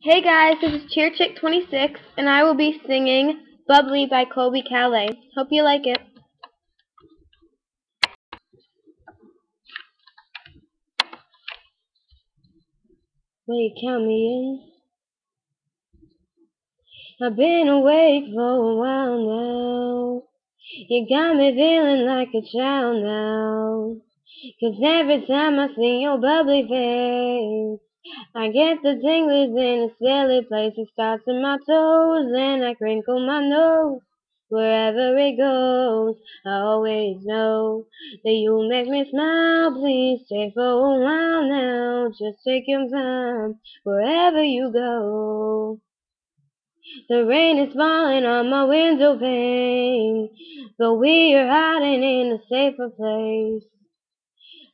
Hey guys, this is Cheer Chick 26, and I will be singing Bubbly by Colbie Caillat. Hope you like it. Will you count me in? I've been awake for a while now. You got me feeling like a child now. 'Cause every time I see your bubbly face, I get the tinglies in a silly place. It starts in my toes and I crinkle my nose. Wherever it goes, I always know that you make me smile. Please stay for a while now. Just take your time wherever you go. The rain is falling on my window pane, but we are hiding in a safer place.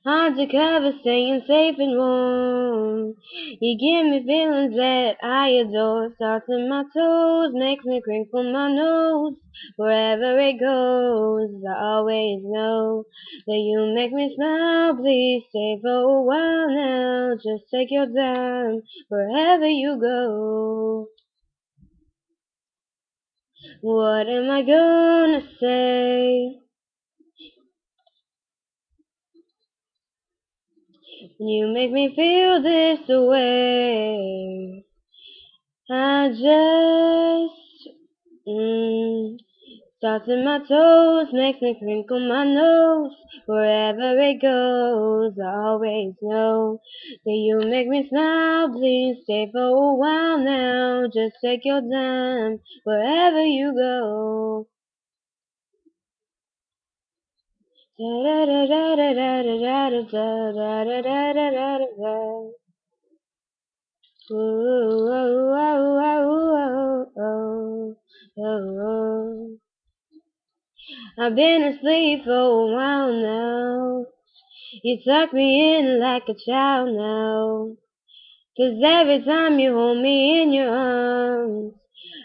Undercover, staying safe and warm. You give me feelings that I adore. Starts in my toes, makes me crinkle my nose. Wherever it goes, I always know that you make me smile. Please stay for a while now. Just take your time wherever you go. What am I gonna say? You make me feel this way. I just starts in my toes, makes me crinkle my nose. Wherever it goes, I always know that you make me smile. Please stay for a while now. Just take your time wherever you go. Da da da da da da da da da da da da da da. Ooh, oh, oh, oh, oh, oh, oh. I've been asleep for a while now. You tuck me in like a child now. 'Cause every time you hold me in your arms,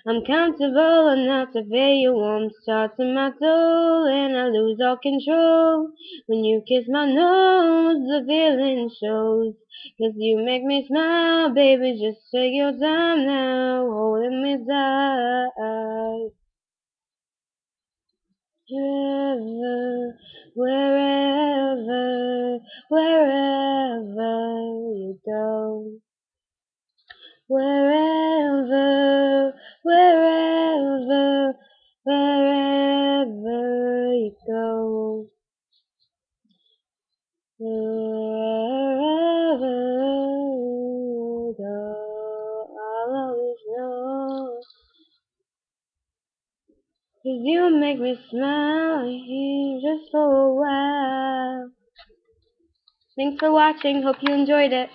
I'm comfortable enough to feel your warmth. Starts in my soul and I lose all control. When you kiss my nose, the feeling shows. 'Cause you make me smile, baby, just take your time now, holding me tight. Wherever, wherever you go. Wherever, wherever, wherever you go. Wherever you go, I'll always know. 'Cause you make me smile here just for a while. Thanks for watching. Hope you enjoyed it.